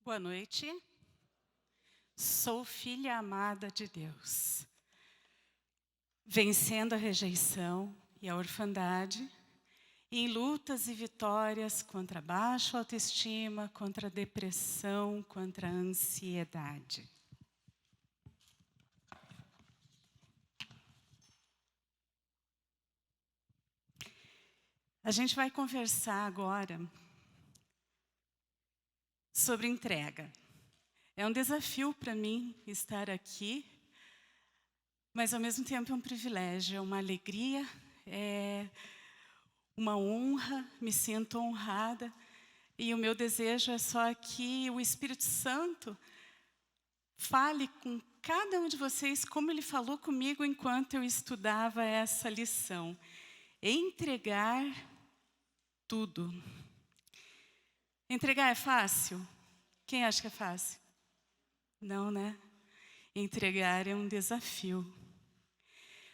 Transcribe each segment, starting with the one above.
Boa noite. Sou filha amada de Deus, vencendo a rejeição e a orfandade, em lutas e vitórias contra a baixa autoestima, contra a depressão, contra a ansiedade. A gente vai conversar agora sobre entrega. É um desafio para mim estar aqui, mas ao mesmo tempo é um privilégio, é uma alegria, é uma honra, me sinto honrada. E o meu desejo é só que o Espírito Santo fale com cada um de vocês como ele falou comigo enquanto eu estudava essa lição. Entregar tudo. Entregar é fácil? Quem acha que é fácil? Não, né? Entregar é um desafio.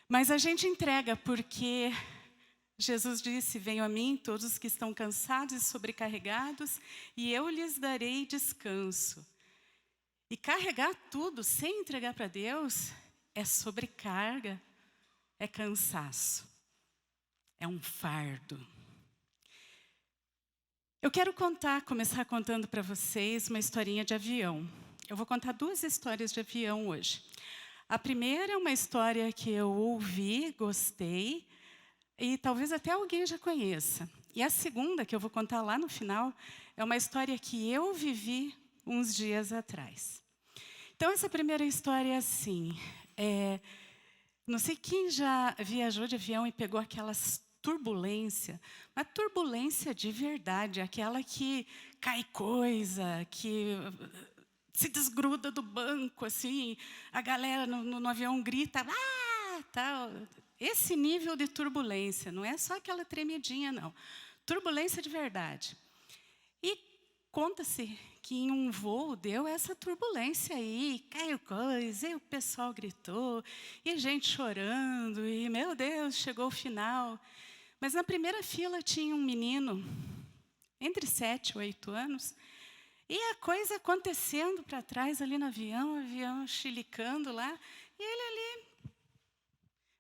Mas a gente entrega porque Jesus disse: venham a mim todos os que estão cansados e sobrecarregados, e eu lhes darei descanso. E carregar tudo sem entregar para Deus é sobrecarga, é cansaço, é um fardo. Eu quero começar contando para vocês uma historinha de avião. Eu vou contar 2 histórias de avião hoje. A primeira é uma história que eu ouvi, gostei, e talvez até alguém já conheça. E a segunda, que eu vou contar lá no final, é uma história que eu vivi uns dias atrás. Então, essa primeira história é assim. Não sei quem já viajou de avião e pegou aquelas turbulência, uma turbulência de verdade, aquela que cai coisa, que se desgruda do banco, assim, a galera no avião grita, tal. Esse nível de turbulência, não é só aquela tremidinha, não. Turbulência de verdade. E conta-se que em um voo deu essa turbulência aí, caiu coisa, e o pessoal gritou, e gente chorando, e meu Deus, chegou o final. Mas na primeira fila tinha um menino, entre 7 e 8 anos, e a coisa acontecendo para trás ali no avião, o avião chilicando lá, e ele ali,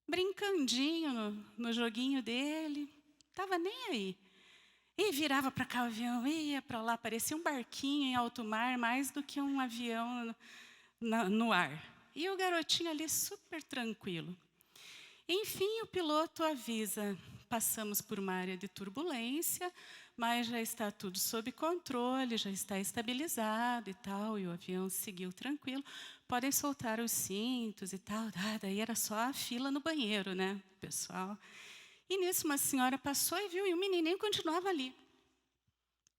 brincandinho no joguinho dele, estava nem aí. E virava para cá o avião, ia para lá, parecia um barquinho em alto mar, mais do que um avião no ar. E o garotinho ali super tranquilo. Enfim, o piloto avisa: passamos por uma área de turbulência, mas já está tudo sob controle, já está estabilizado e tal, e o avião seguiu tranquilo. Podem soltar os cintos e tal. Daí era só a fila no banheiro, né, pessoal? E nisso uma senhora passou e viu, e o menininho continuava ali,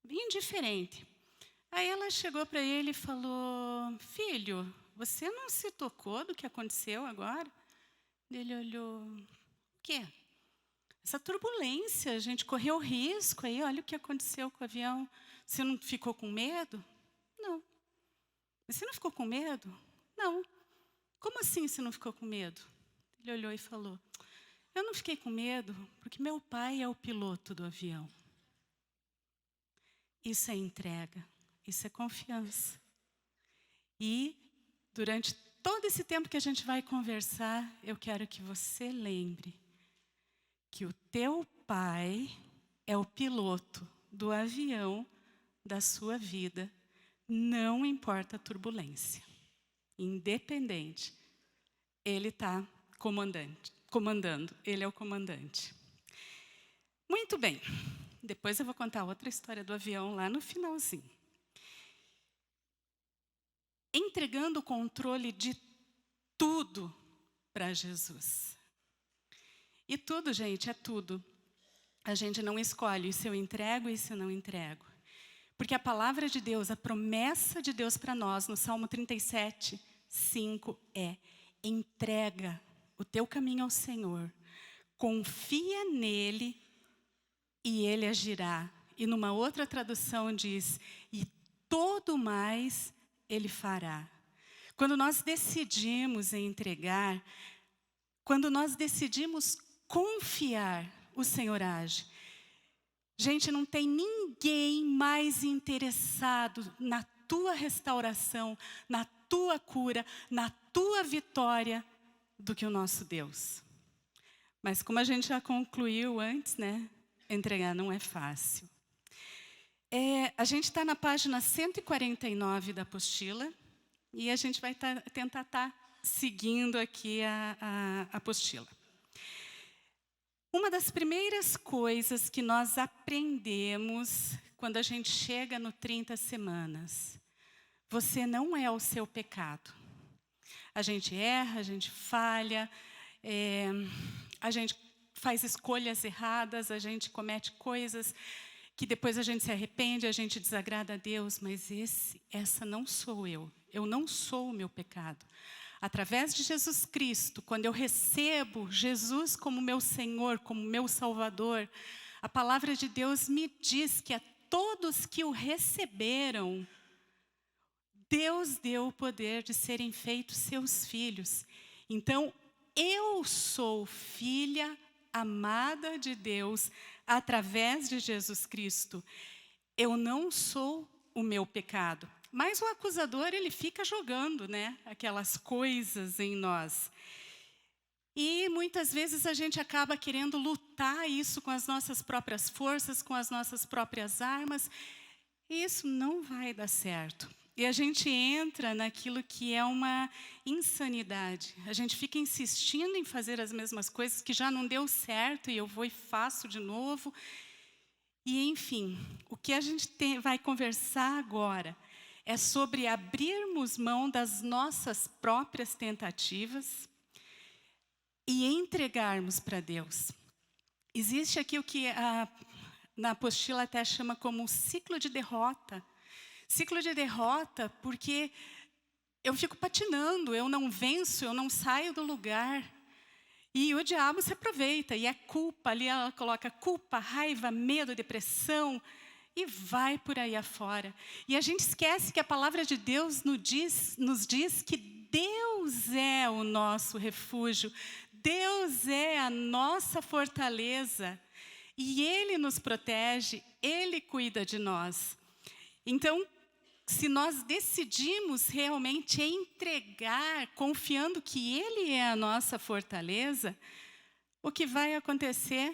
indiferente. Aí ela chegou para ele e falou: filho, você não se tocou do que aconteceu agora? Ele olhou: o quê? Essa turbulência, a gente correu risco aí, olha o que aconteceu com o avião. Você não ficou com medo? Não. Você não ficou com medo? Não. Como assim você não ficou com medo? Ele olhou e falou: eu não fiquei com medo porque meu pai é o piloto do avião. Isso é entrega, isso é confiança. E durante todo esse tempo que a gente vai conversar, eu quero que você lembre que o teu pai é o piloto do avião da sua vida, não importa a turbulência. Independente, ele está comandando, ele é o comandante. Muito bem, depois eu vou contar outra história do avião lá no finalzinho. Entregando o controle de tudo para Jesus. E tudo, gente, é tudo. A gente não escolhe, isso eu entrego, isso eu não entrego. Porque a palavra de Deus, a promessa de Deus para nós, no Salmo 37, 5, é: entrega o teu caminho ao Senhor, confia nele e ele agirá. E numa outra tradução diz: e todo mais ele fará. Quando nós decidimos entregar, quando nós decidimos confiar, o Senhor age. Gente, não tem ninguém mais interessado na tua restauração, na tua cura, na tua vitória do que o nosso Deus. Mas como a gente já concluiu antes, né? Entregar não é fácil. A gente está na página 149 da apostila e a gente vai tentar estar seguindo aqui a apostila. Uma das primeiras coisas que nós aprendemos quando a gente chega no 30 semanas, você não é o seu pecado. A gente erra, a gente falha, a gente faz escolhas erradas, a gente comete coisas que depois a gente se arrepende, a gente desagrada a Deus, mas essa não sou eu não sou o meu pecado. Através de Jesus Cristo, quando eu recebo Jesus como meu Senhor, como meu Salvador, a palavra de Deus me diz que a todos que o receberam, Deus deu o poder de serem feitos seus filhos. Então, eu sou filha amada de Deus através de Jesus Cristo. Eu não sou o meu pecado. Mas o acusador, ele fica jogando, né, aquelas coisas em nós. E muitas vezes a gente acaba querendo lutar isso com as nossas próprias forças, com as nossas próprias armas. E isso não vai dar certo. E a gente entra naquilo que é uma insanidade. A gente fica insistindo em fazer as mesmas coisas que já não deu certo e eu vou e faço de novo. E, enfim, o que a gente vai conversar agora é sobre abrirmos mão das nossas próprias tentativas e entregarmos para Deus. Existe aqui o que na apostila até chama como ciclo de derrota. Ciclo de derrota porque eu fico patinando, eu não venço, eu não saio do lugar. E o diabo se aproveita, e é culpa, ali ela coloca culpa, raiva, medo, depressão, e vai por aí afora. E a gente esquece que a palavra de Deus nos diz que Deus é o nosso refúgio, Deus é a nossa fortaleza, e Ele nos protege, Ele cuida de nós. Então, se nós decidimos realmente entregar, confiando que Ele é a nossa fortaleza, o que vai acontecer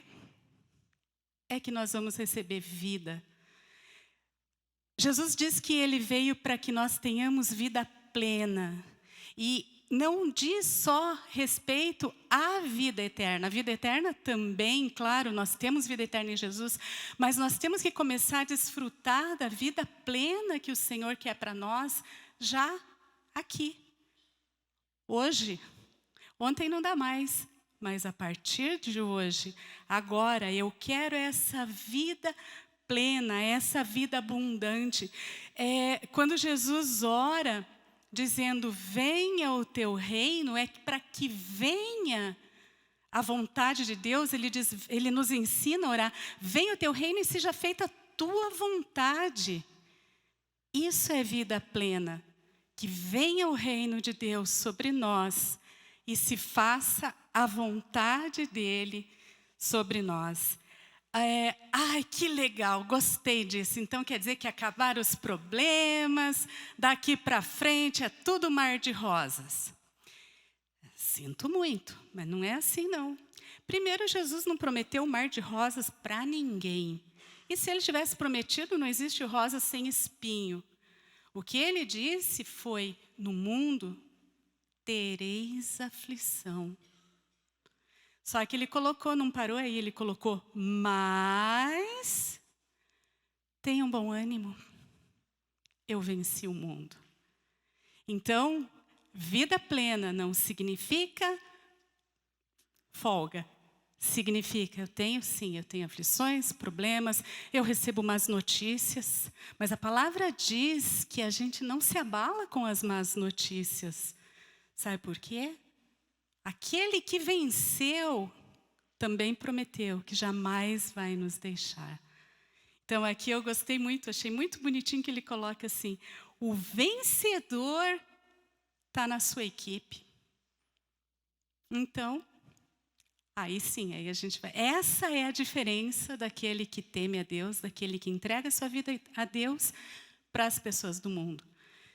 é que nós vamos receber vida. Jesus diz que Ele veio para que nós tenhamos vida plena. E não diz só respeito à vida eterna. A vida eterna também, claro, nós temos vida eterna em Jesus, mas nós temos que começar a desfrutar da vida plena que o Senhor quer para nós, já aqui. Hoje, ontem não dá mais, mas a partir de hoje, agora, eu quero essa vida plena, essa vida abundante. Quando Jesus ora, dizendo, venha o teu reino, é para que venha a vontade de Deus, ele nos ensina a orar, venha o teu reino e seja feita a tua vontade. Isso é vida plena, que venha o reino de Deus sobre nós e se faça a vontade dele sobre nós. Ai, que legal, gostei disso. Então quer dizer que acabaram os problemas, daqui para frente é tudo mar de rosas. Sinto muito, mas não é assim não. Primeiro, Jesus não prometeu um mar de rosas para ninguém. E se ele tivesse prometido, não existe rosa sem espinho. O que ele disse foi, no mundo tereis aflição. Só que ele colocou, não parou aí, ele colocou, mas tenham bom ânimo, eu venci o mundo. Então, vida plena não significa folga. Significa, eu tenho aflições, problemas, eu recebo más notícias, mas a palavra diz que a gente não se abala com as más notícias. Sabe por quê? Aquele que venceu também prometeu que jamais vai nos deixar. Então aqui eu gostei muito, achei muito bonitinho que ele coloca assim, o vencedor está na sua equipe. Então, Aí sim, aí a gente vai. Essa é a diferença daquele que teme a Deus, daquele que entrega a sua vida a Deus para as pessoas do mundo.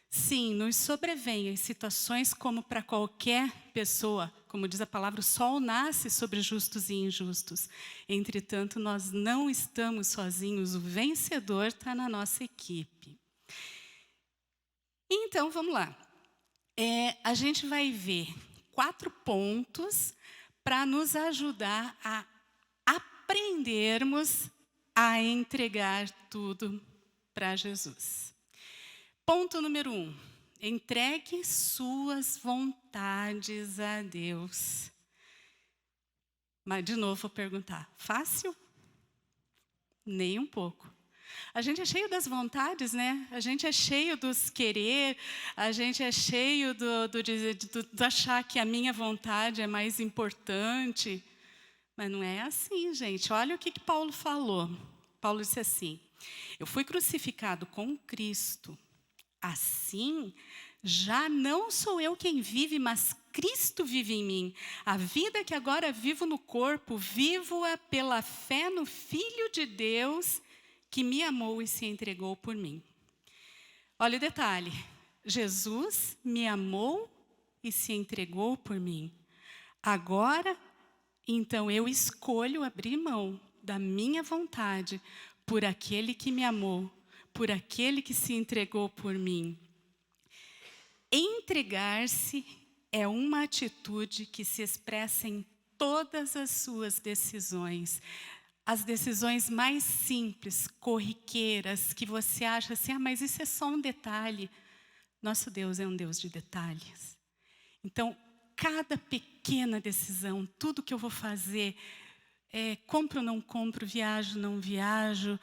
Sim, nos sobrevêm situações como para qualquer pessoa, como diz a palavra, o sol nasce sobre justos e injustos. Entretanto, nós não estamos sozinhos, o vencedor está na nossa equipe. Então, vamos lá. A gente vai ver 4 pontos para nos ajudar a aprendermos a entregar tudo para Jesus. Ponto número 1. Entregue suas vontades a Deus. Mas, de novo, vou perguntar. Fácil? Nem um pouco. A gente é cheio das vontades, né? A gente é cheio dos querer, a gente é cheio do achar que a minha vontade é mais importante. Mas não é assim, gente. Olha o que Paulo falou. Paulo disse assim: eu fui crucificado com Cristo. Assim, já não sou eu quem vive, mas Cristo vive em mim. A vida que agora vivo no corpo, vivo-a pela fé no Filho de Deus, que me amou e se entregou por mim. Olha o detalhe. Jesus me amou e se entregou por mim. Agora, então, eu escolho abrir mão da minha vontade por aquele que me amou, por aquele que se entregou por mim. Entregar-se é uma atitude que se expressa em todas as suas decisões. As decisões mais simples, corriqueiras, que você acha assim, mas isso é só um detalhe. Nosso Deus é um Deus de detalhes. Então, cada pequena decisão, tudo que eu vou fazer, compro ou não compro, viajo ou não viajo,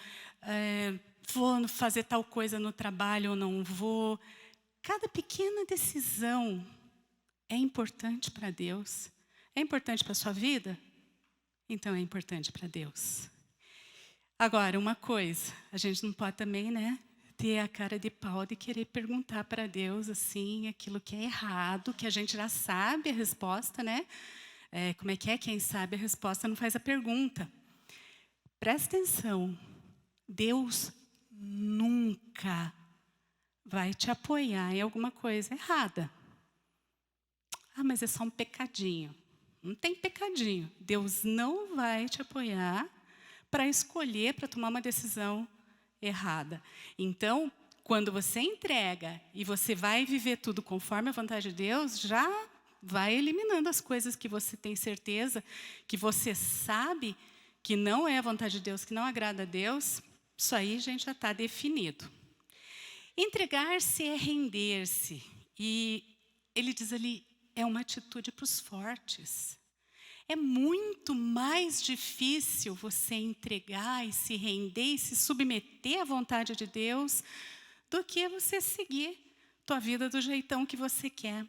vou fazer tal coisa no trabalho ou não vou. Cada pequena decisão é importante para Deus. É importante para a sua vida? Então é importante para Deus. Agora, uma coisa, a gente não pode também, ter a cara de pau de querer perguntar para Deus, assim, aquilo que é errado, que a gente já sabe a resposta, como é que é? Quem sabe a resposta não faz a pergunta. Presta atenção, Deus nunca vai te apoiar em alguma coisa errada. Ah, mas é só um pecadinho. Não tem pecadinho. Deus não vai te apoiar para escolher, para tomar uma decisão errada. Então, quando você entrega e você vai viver tudo conforme a vontade de Deus, já vai eliminando as coisas que você tem certeza, que você sabe que não é a vontade de Deus, que não agrada a Deus. Isso aí, gente, já está definido. Entregar-se é render-se. E ele diz ali, é uma atitude para os fortes. É muito mais difícil você entregar e se render e se submeter à vontade de Deus do que você seguir tua vida do jeitão que você quer.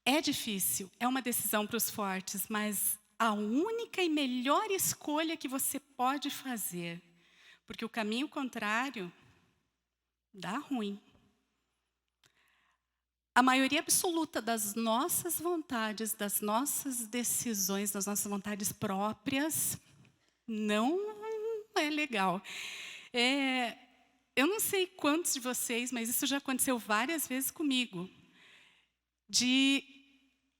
É difícil, é uma decisão para os fortes, mas a única e melhor escolha que você pode fazer, porque o caminho contrário dá ruim. A maioria absoluta das nossas vontades, das nossas decisões, das nossas vontades próprias, não é legal. Eu não sei quantos de vocês, mas isso já aconteceu várias vezes comigo, de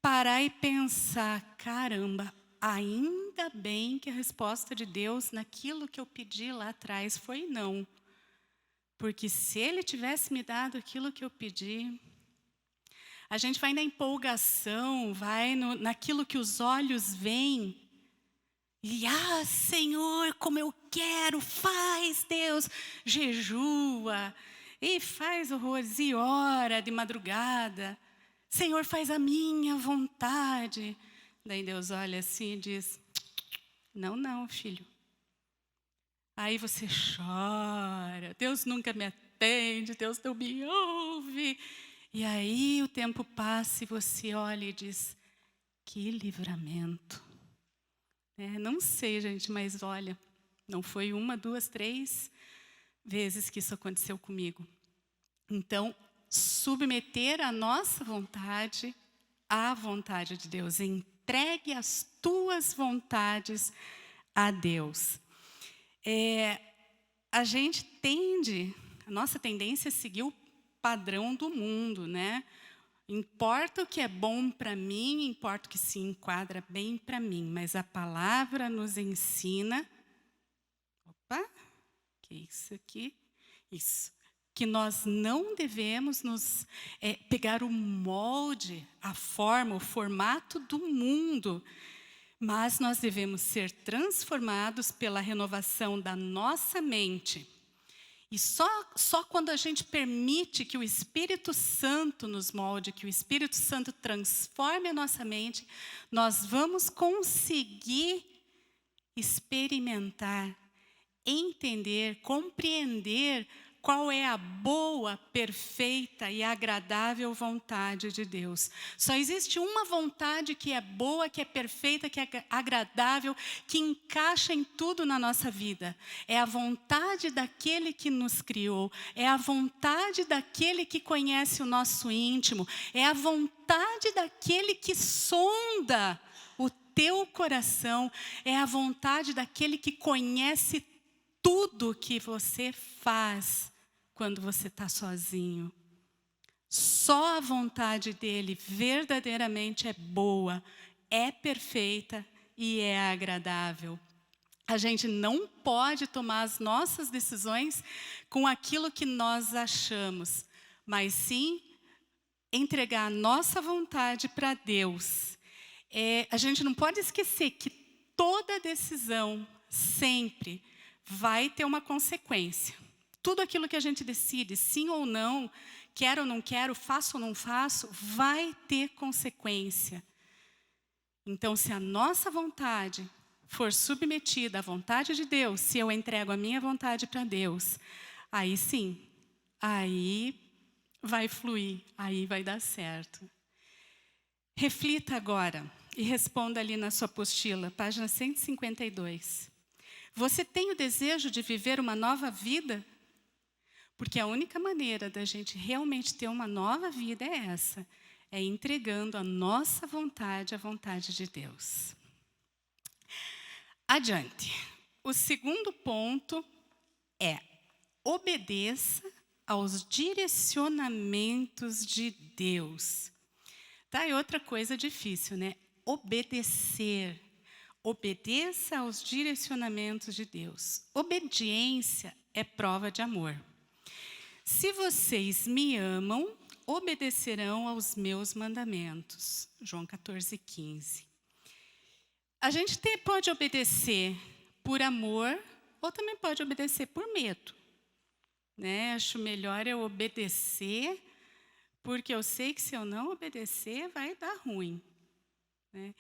parar e pensar, caramba, ainda bem que a resposta de Deus naquilo que eu pedi lá atrás foi não. Porque se Ele tivesse me dado aquilo que eu pedi... A gente vai na empolgação, vai naquilo que os olhos veem. E, Senhor, como eu quero, faz, Deus. Jejua, e faz horrores, e ora de madrugada. Senhor, faz a minha vontade. Daí Deus olha assim e diz, não, filho. Aí você chora, Deus nunca me atende, Deus não me ouve. E aí o tempo passa e você olha e diz, que livramento. Não sei, gente, mas olha, não foi 1, 2, 3 vezes que isso aconteceu comigo. Então, submeter a nossa vontade à vontade de Deus em entregue as tuas vontades a Deus. A gente a nossa tendência é seguir o padrão do mundo, né? Importa o que é bom para mim, importa o que se enquadra bem para mim, mas a palavra nos ensina, que é isso aqui? Isso. Que nós não devemos pegar o molde, a forma, o formato do mundo, mas nós devemos ser transformados pela renovação da nossa mente. E só quando a gente permite que o Espírito Santo nos molde, que o Espírito Santo transforme a nossa mente, nós vamos conseguir experimentar, entender, compreender qual é a boa, perfeita e agradável vontade de Deus. Só existe uma vontade que é boa, que é perfeita, que é agradável, que encaixa em tudo na nossa vida. É a vontade daquele que nos criou, é a vontade daquele que conhece o nosso íntimo, é a vontade daquele que sonda o teu coração, é a vontade daquele que conhece tudo que você faz quando você está sozinho. Só a vontade dele verdadeiramente é boa, é perfeita e é agradável. A gente não pode tomar as nossas decisões com aquilo que nós achamos, mas sim entregar a nossa vontade para Deus. A gente não pode esquecer que toda decisão sempre vai ter uma consequência. Tudo aquilo que a gente decide, sim ou não, quero ou não quero, faço ou não faço, vai ter consequência. Então, se a nossa vontade for submetida à vontade de Deus, se eu entrego a minha vontade para Deus, aí sim, aí vai fluir, aí vai dar certo. Reflita agora e responda ali na sua apostila, página 152. Você tem o desejo de viver uma nova vida? Porque a única maneira da gente realmente ter uma nova vida é essa, é entregando a nossa vontade à vontade de Deus. Adiante. O segundo ponto é: obedeça aos direcionamentos de Deus. Tá, e outra coisa difícil, né? Obedecer. Obedeça aos direcionamentos de Deus. Obediência é prova de amor. Se vocês me amam, obedecerão aos meus mandamentos. João 14:15. A gente pode obedecer por amor ou também pode obedecer por medo, né? Acho melhor eu obedecer, porque eu sei que se eu não obedecer vai dar ruim, né?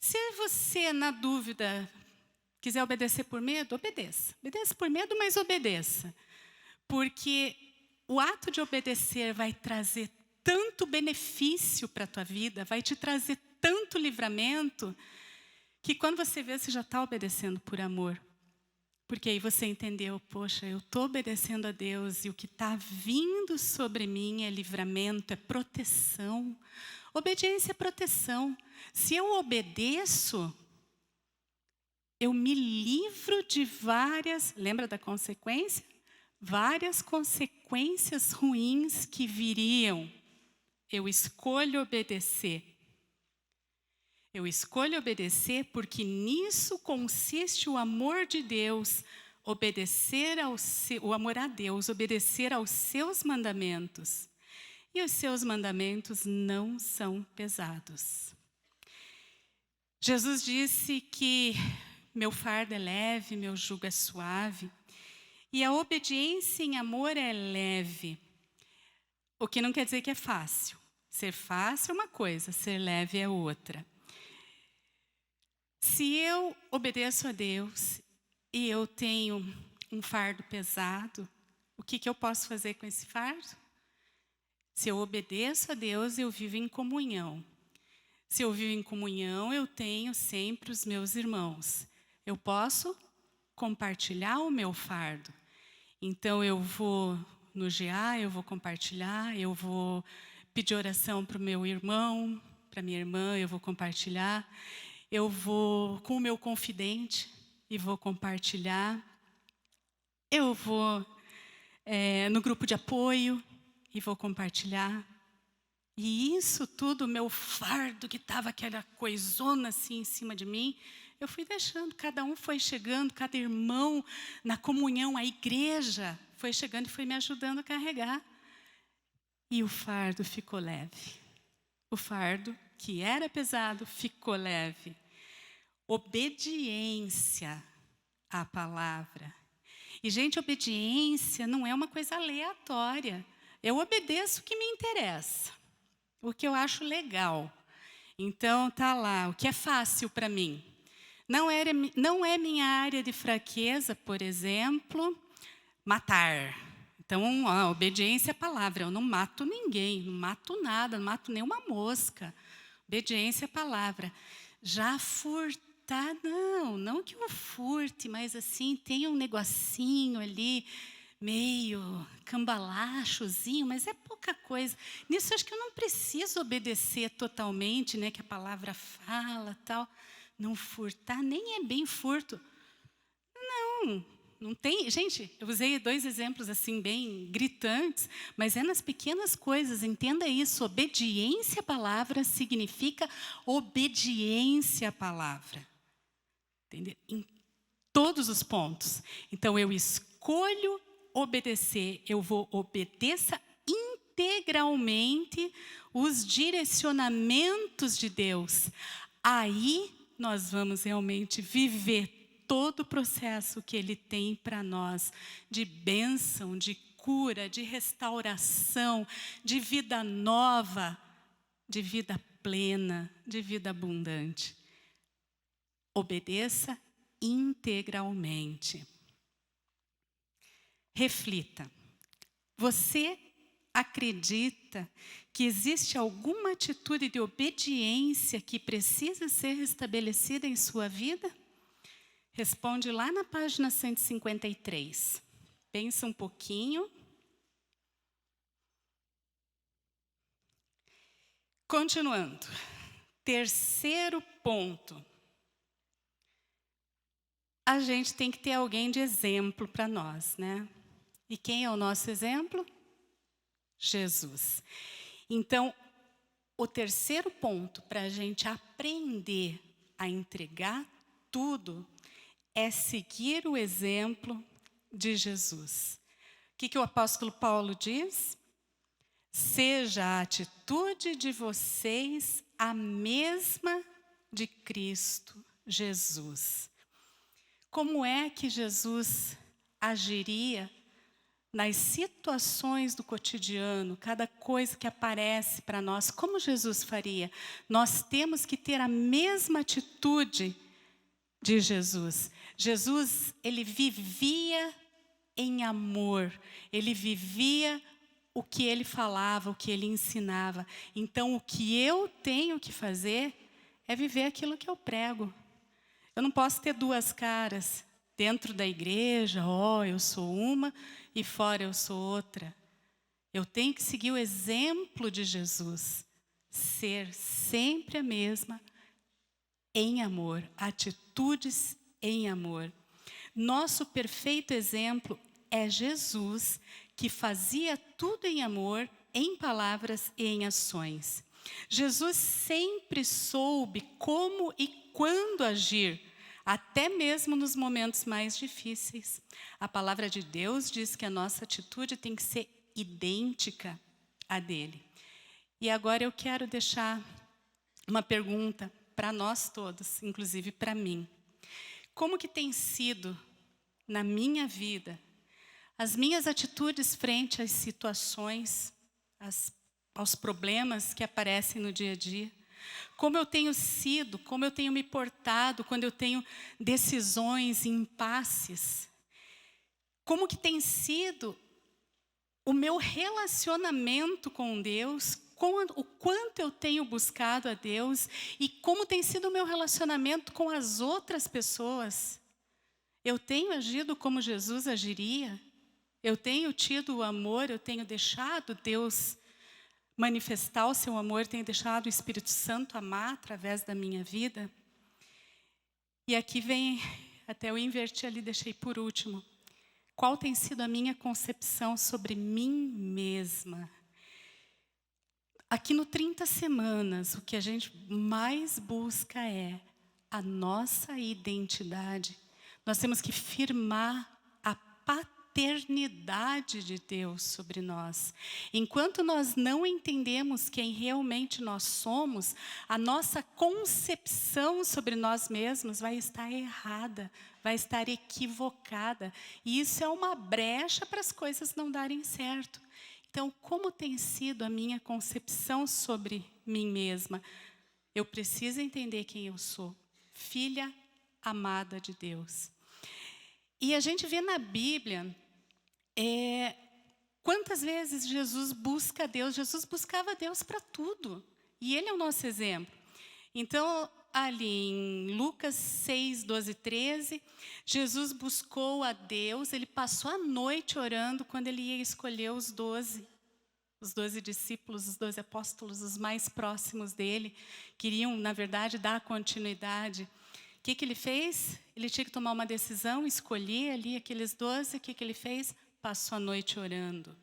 Se você, na dúvida, quiser obedecer por medo, obedeça. Obedeça por medo, mas obedeça. Porque o ato de obedecer vai trazer tanto benefício para a tua vida, vai te trazer tanto livramento, que quando você vê, você já está obedecendo por amor. Porque aí você entendeu, poxa, eu estou obedecendo a Deus e o que está vindo sobre mim é livramento, é proteção. Obediência é proteção. Se eu obedeço, eu me livro de lembra da consequência? Várias consequências ruins que viriam. Eu escolho obedecer. Eu escolho obedecer porque nisso consiste o amor de Deus, o amor a Deus, obedecer aos seus mandamentos. E os seus mandamentos não são pesados. Jesus disse que meu fardo é leve, meu jugo é suave. E a obediência em amor é leve, o que não quer dizer que é fácil. Ser fácil é uma coisa, ser leve é outra. Se eu obedeço a Deus e eu tenho um fardo pesado, o que eu posso fazer com esse fardo? Se eu obedeço a Deus, eu vivo em comunhão. Se eu vivo em comunhão, eu tenho sempre os meus irmãos. Eu posso compartilhar o meu fardo. Então, eu vou no GA, eu vou compartilhar, eu vou pedir oração para o meu irmão, para minha irmã, eu vou compartilhar. Eu vou com o meu confidente e vou compartilhar. Eu vou no grupo de apoio e vou compartilhar. E isso tudo, meu fardo, que estava aquela coisona assim em cima de mim, eu fui deixando, cada um foi chegando, cada irmão na comunhão, a igreja foi chegando e foi me ajudando a carregar. E o fardo ficou leve. O fardo, que era pesado, ficou leve. Obediência à palavra. E, gente, obediência não é uma coisa aleatória. Eu obedeço o que me interessa, o que eu acho legal. Então, tá lá, o que é fácil para mim. Não é minha área de fraqueza, por exemplo, matar. Então, a obediência à palavra. Eu não mato ninguém, não mato nada, não mato nenhuma mosca. Obediência à palavra. Já furtar, não que eu furte, mas assim, tem um negocinho ali, meio cambalachozinho, mas é pouca coisa. Nisso, acho que eu não preciso obedecer totalmente, né, que a palavra fala, tal. Não furtar, nem é bem furto. Não tem. Gente, eu usei 2 exemplos assim bem gritantes, mas é nas pequenas coisas, entenda isso. Obediência à palavra significa obediência à palavra. Entendeu? Em todos os pontos. Então, eu escolho obedecer, eu vou obedecer integralmente os direcionamentos de Deus. Aí nós vamos realmente viver todo o processo que Ele tem para nós, de bênção, de cura, de restauração, de vida nova, de vida plena, de vida abundante. Obedeça integralmente. Reflita. Você acredita que existe alguma atitude de obediência que precisa ser restabelecida em sua vida? Responde lá na página 153. Pensa um pouquinho. Continuando. Terceiro ponto. A gente tem que ter alguém de exemplo para nós, né? E quem é o nosso exemplo? Jesus. Então, o terceiro ponto para a gente aprender a entregar tudo é seguir o exemplo de Jesus. O que o apóstolo Paulo diz? Seja a atitude de vocês a mesma de Cristo Jesus. Como é que Jesus agiria nas situações do cotidiano, cada coisa que aparece para nós? Como Jesus faria? Nós temos que ter a mesma atitude de Jesus. Jesus, ele vivia em amor, ele vivia o que ele falava, o que ele ensinava. Então, o que eu tenho que fazer é viver aquilo que eu prego. Eu não posso ter 2 caras. Dentro da igreja, eu sou uma e fora eu sou outra. Eu tenho que seguir o exemplo de Jesus. Ser sempre a mesma em amor, atitudes em amor. Nosso perfeito exemplo é Jesus, que fazia tudo em amor, em palavras e em ações. Jesus sempre soube como e quando agir, até mesmo nos momentos mais difíceis. A palavra de Deus diz que a nossa atitude tem que ser idêntica à dele. E agora eu quero deixar uma pergunta para nós todos, inclusive para mim. Como que tem sido na minha vida as minhas atitudes frente às situações, aos problemas que aparecem no dia a dia? Como eu tenho sido, como eu tenho me portado quando eu tenho decisões, impasses? Como que tem sido o meu relacionamento com Deus? O quanto eu tenho buscado a Deus e como tem sido o meu relacionamento com as outras pessoas? Eu tenho agido como Jesus agiria? Eu tenho tido o amor, eu tenho deixado Deus manifestar o seu amor, tenho deixado o Espírito Santo amar através da minha vida. E aqui vem, até eu inverti ali, deixei por último. Qual tem sido a minha concepção sobre mim mesma? Aqui no 30 Semanas, o que a gente mais busca é a nossa identidade. Nós temos que firmar a paternidade de Deus sobre nós. Enquanto nós não entendemos quem realmente nós somos, a nossa concepção sobre nós mesmos vai estar errada, vai estar equivocada. E isso é uma brecha para as coisas não darem certo. Então, como tem sido a minha concepção sobre mim mesma? Eu preciso entender quem eu sou. Filha amada de Deus. E a gente vê na Bíblia, quantas vezes Jesus busca Deus. Jesus buscava Deus para tudo. E Ele é o nosso exemplo. Então, ali em Lucas 6, 12, 13, Jesus buscou a Deus. Ele passou a noite orando quando Ele ia escolher os 12 discípulos, os 12 apóstolos, os mais próximos dele. Queriam, na verdade, dar continuidade. O que Ele fez? Ele tinha que tomar uma decisão, escolher ali aqueles 12. O que Ele fez? Passou a noite orando.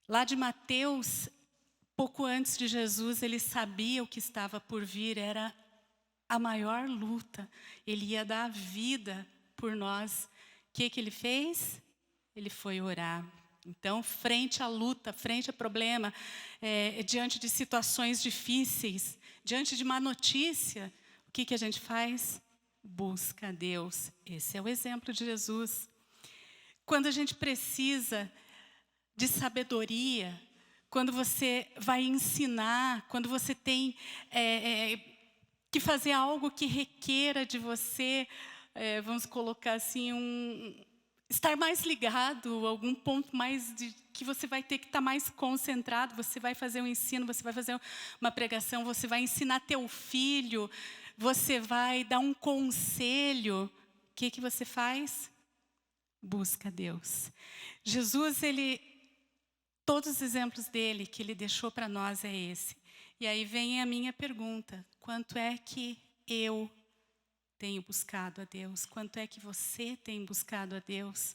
Lá de Mateus, pouco antes de Jesus, ele sabia o que estava por vir, era a maior luta. Ele ia dar a vida por nós. O que Ele fez? Ele foi orar. Então, frente à luta, frente ao problema, diante de situações difíceis, diante de má notícia, o que a gente faz? Busca a Deus. Esse é o exemplo de Jesus. Quando a gente precisa de sabedoria, quando você vai ensinar, quando você tem que fazer algo que requeira de você, vamos colocar assim, estar mais ligado, algum ponto mais que você vai ter que estar mais concentrado, você vai fazer um ensino, você vai fazer uma pregação, você vai ensinar teu filho, você vai dar um conselho. O que você faz? Busca Deus. Jesus, todos os exemplos dele que ele deixou para nós é esse. E aí vem a minha pergunta: quanto é que eu tenho buscado a Deus? Quanto é que você tem buscado a Deus?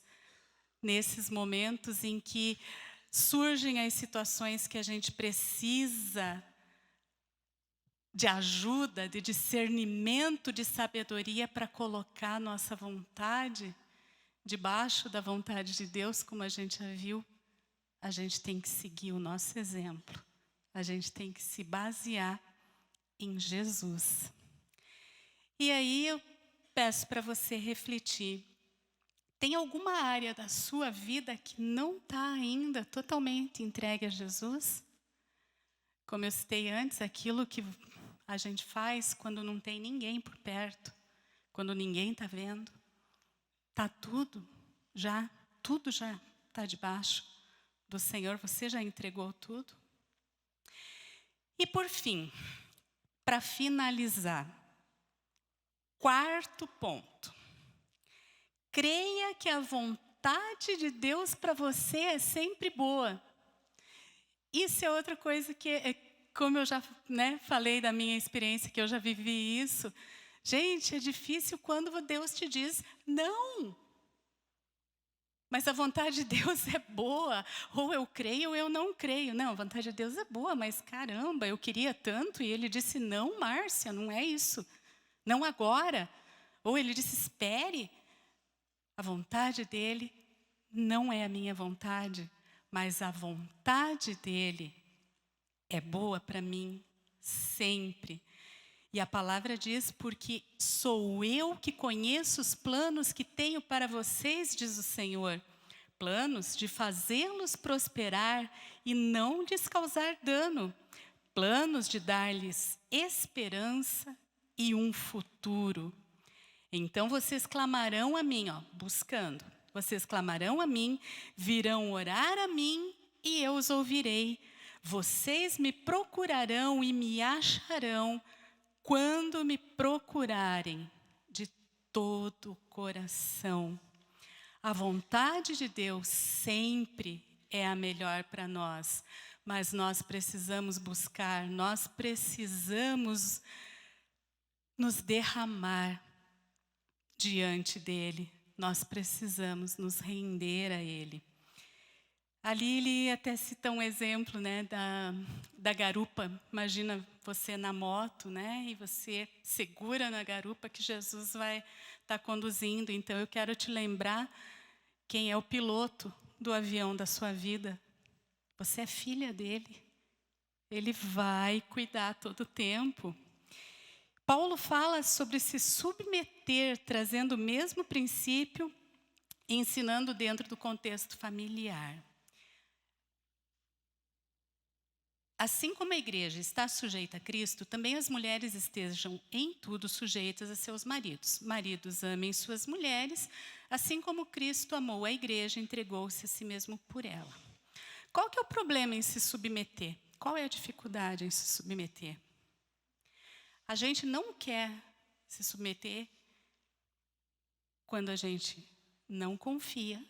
Nesses momentos em que surgem as situações que a gente precisa de ajuda, de discernimento, de sabedoria para colocar nossa vontade debaixo da vontade de Deus, como a gente já viu, a gente tem que seguir o nosso exemplo. A gente tem que se basear em Jesus. E aí eu peço para você refletir. Tem alguma área da sua vida que não está ainda totalmente entregue a Jesus? Como eu citei antes, aquilo que a gente faz quando não tem ninguém por perto, quando ninguém está vendo. Está tudo já está debaixo do Senhor. Você já entregou tudo? E por fim, para finalizar, quarto ponto. Creia que a vontade de Deus para você é sempre boa. Isso é outra coisa que, como eu já falei da minha experiência, que eu já vivi isso. Gente, é difícil quando Deus te diz não. Mas a vontade de Deus é boa. Ou eu creio ou eu não creio. Não, a vontade de Deus é boa, mas caramba, eu queria tanto. E Ele disse, não, Márcia, não é isso. Não agora. Ou Ele disse, espere. A vontade dEle não é a minha vontade, mas a vontade dEle é boa para mim sempre. E a palavra diz, porque sou eu que conheço os planos que tenho para vocês, diz o Senhor. Planos de fazê-los prosperar e não de lhes causar dano. Planos de dar-lhes esperança e um futuro. Então vocês clamarão a mim, buscando. Vocês clamarão a mim, virão orar a mim e eu os ouvirei. Vocês me procurarão e me acharão quando me procurarem de todo o coração. A vontade de Deus sempre é a melhor para nós. mas nós precisamos buscar, nós precisamos nos derramar diante dele, nós precisamos nos render a ele. Ali ele até cita um exemplo, né, da garupa. Imagina você na moto, né, e você segura na garupa que Jesus vai estar conduzindo. Então eu quero te lembrar quem é o piloto do avião da sua vida. Você é filha dele. Ele vai cuidar todo o tempo. Paulo fala sobre se submeter, trazendo o mesmo princípio, ensinando dentro do contexto familiar. Assim como a igreja está sujeita a Cristo, também as mulheres estejam em tudo sujeitas a seus maridos. Maridos, amem suas mulheres, assim como Cristo amou a igreja e entregou-se a si mesmo por ela. Qual que é o problema em se submeter? Qual é a dificuldade em se submeter? A gente não quer se submeter quando a gente não confia,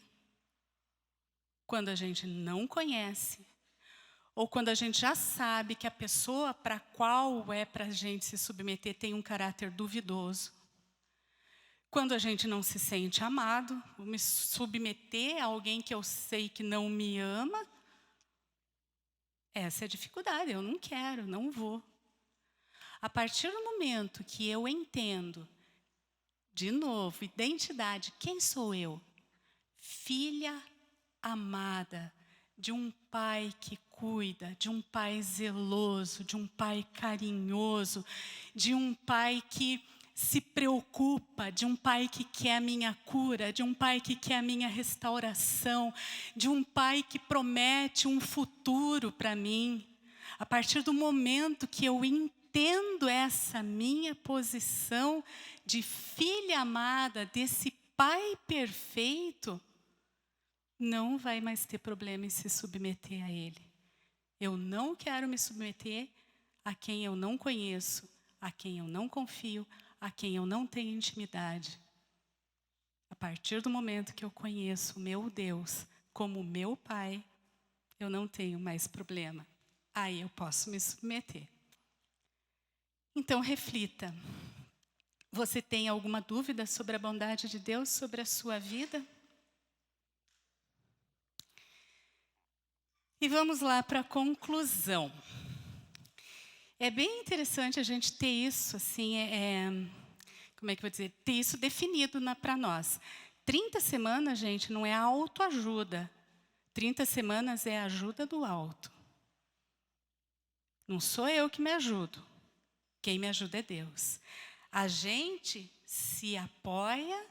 quando a gente não conhece, ou quando a gente já sabe que a pessoa para a qual é para a gente se submeter tem um caráter duvidoso. Quando a gente não se sente amado, vou me submeter a alguém que eu sei que não me ama. Essa é a dificuldade, eu não quero, não vou. A partir do momento que eu entendo, de novo, identidade, quem sou eu? Filha amada de um pai que cuida, de um pai zeloso, de um pai carinhoso, de um pai que se preocupa, de um pai que quer a minha cura, de um pai que quer a minha restauração, de um pai que promete um futuro para mim. A partir do momento que eu entendo essa minha posição de filha amada desse pai perfeito, não vai mais ter problema em se submeter a ele. Eu não quero me submeter a quem eu não conheço, a quem eu não confio, a quem eu não tenho intimidade. A partir do momento que eu conheço o meu Deus como meu Pai, eu não tenho mais problema. Aí eu posso me submeter. Então reflita. Você tem alguma dúvida sobre a bondade de Deus, sobre a sua vida? E vamos lá para a conclusão. É bem interessante a gente ter isso, assim, como é que eu vou dizer? Ter isso definido para nós. 30 semanas, gente, não é autoajuda. 30 semanas é a ajuda do alto. Não sou eu que me ajudo. Quem me ajuda é Deus. A gente se apoia,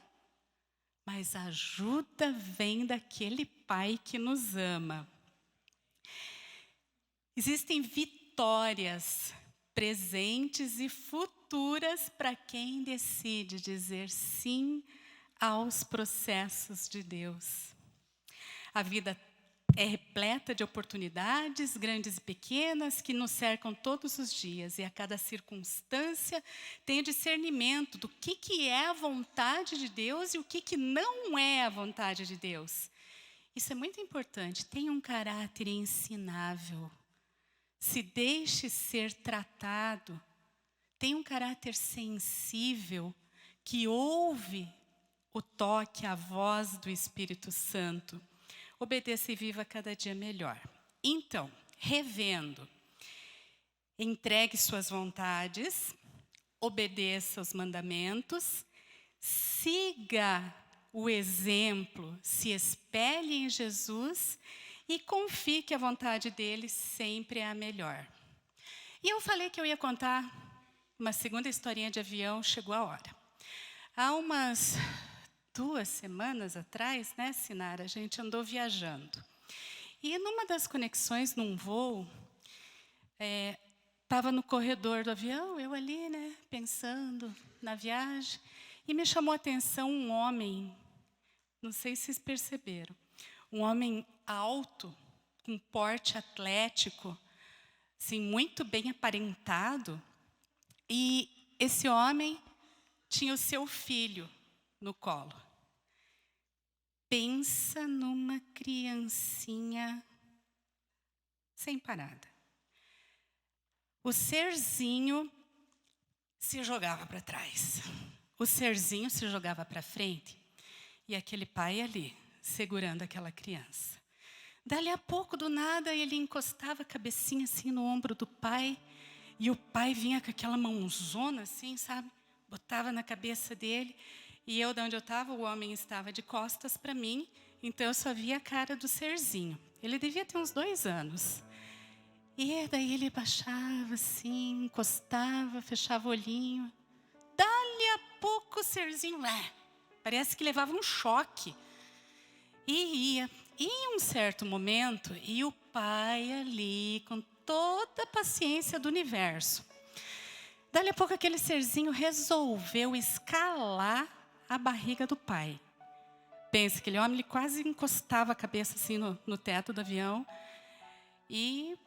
mas a ajuda vem daquele Pai que nos ama. Existem vitórias presentes e futuras para quem decide dizer sim aos processos de Deus. A vida é repleta de oportunidades, grandes e pequenas, que nos cercam todos os dias. E a cada circunstância tem discernimento do que é a vontade de Deus e o que não é a vontade de Deus. Isso é muito importante. Tenha um caráter ensinável. Se deixe ser tratado. Tenha um caráter sensível, que ouve o toque, a voz do Espírito Santo. Obedeça e viva cada dia melhor. Então, revendo, entregue suas vontades, obedeça os mandamentos, siga o exemplo, se espelhe em Jesus e confie que a vontade dele sempre é a melhor. E eu falei que eu ia contar uma segunda historinha de avião, chegou a hora. Há umas 2 semanas atrás, né, Sinara, a gente andou viajando. E numa das conexões, num voo, estava no corredor do avião, eu ali, né, pensando na viagem, e me chamou a atenção um homem, não sei se vocês perceberam, um homem alto, com porte atlético, assim, muito bem aparentado, e esse homem tinha o seu filho no colo. Pensa numa criancinha sem parada. O serzinho se jogava para trás. O serzinho se jogava para frente. E aquele pai ali, segurando aquela criança. Dali a pouco, do nada, ele encostava a cabecinha assim no ombro do pai. E o pai vinha com aquela mãozona assim, sabe? Botava na cabeça dele. E eu, de onde eu estava, o homem estava de costas para mim. Então, eu só via a cara do serzinho. Ele devia ter uns 2 anos. E daí ele baixava assim, encostava, fechava o olhinho. Dali a pouco o serzinho lá. Parece que levava um choque. E ia. E em um certo momento, e o pai ali, com toda a paciência do universo. Dali a pouco aquele serzinho resolveu escalar a barriga do pai. Pensa, aquele homem ele quase encostava a cabeça assim no teto do avião. E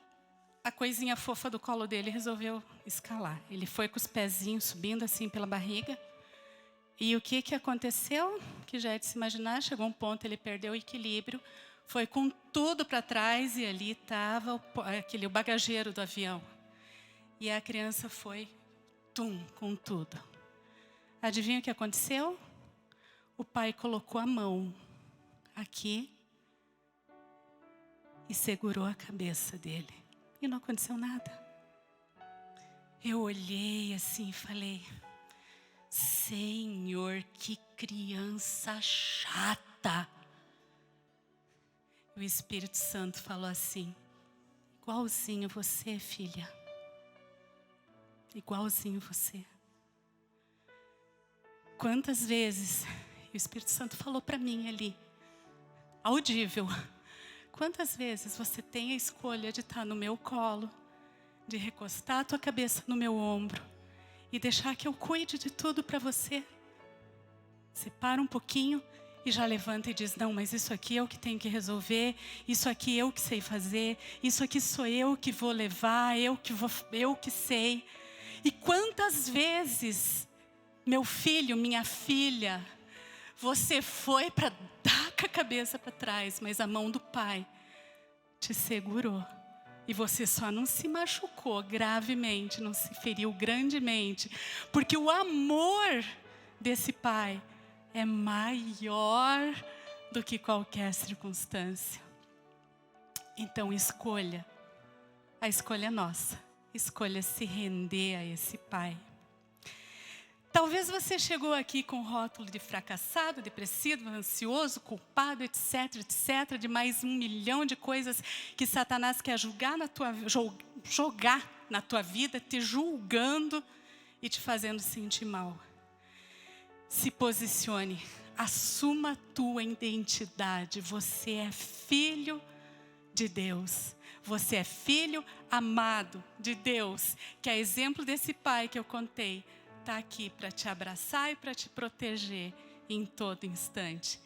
a coisinha fofa do colo dele resolveu escalar. Ele foi com os pezinhos subindo assim pela barriga. E o que aconteceu? Que já é de se imaginar, chegou um ponto, ele perdeu o equilíbrio, foi com tudo para trás e ali estava o bagageiro do avião. E a criança foi, com tudo. Adivinha o que aconteceu? O pai colocou a mão aqui e segurou a cabeça dele. E não aconteceu nada. Eu olhei assim e falei... Senhor, que criança chata. O Espírito Santo falou assim, igualzinho você, filha. Igualzinho você. Quantas vezes o Espírito Santo falou para mim ali, audível. Quantas vezes você tem a escolha de estar no meu colo, de recostar a tua cabeça no meu ombro, e deixar que eu cuide de tudo para você. Você para um pouquinho e já levanta e diz, não, mas isso aqui é o que tenho que resolver, isso aqui eu que sei fazer, isso aqui sou eu que vou levar, eu que sei. E quantas vezes, meu filho, minha filha, você foi para dar com a cabeça para trás, mas a mão do pai te segurou. E você só não se machucou gravemente, não se feriu grandemente, porque o amor desse pai é maior do que qualquer circunstância. Então escolha, a escolha é nossa, escolha se render a esse pai. Talvez você chegou aqui com rótulo de fracassado, depressivo, ansioso, culpado, etc, etc, de mais 1 milhão de coisas que Satanás quer jogar na tua vida, te julgando e te fazendo sentir mal. Se posicione, assuma a tua identidade. Você é filho de Deus. Você é filho amado de Deus, que é exemplo desse pai que eu contei. Está aqui para te abraçar e para te proteger em todo instante.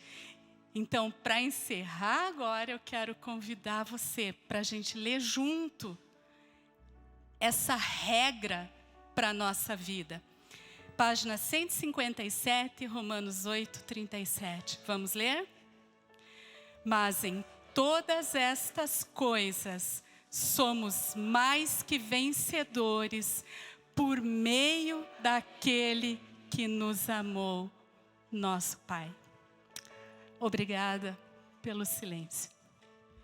Então, para encerrar agora, eu quero convidar você para a gente ler junto essa regra para a nossa vida. Página 157, Romanos 8, 37. Vamos ler? Mas em todas estas coisas, somos mais que vencedores, por meio daquele que nos amou, nosso Pai. Obrigada pelo silêncio.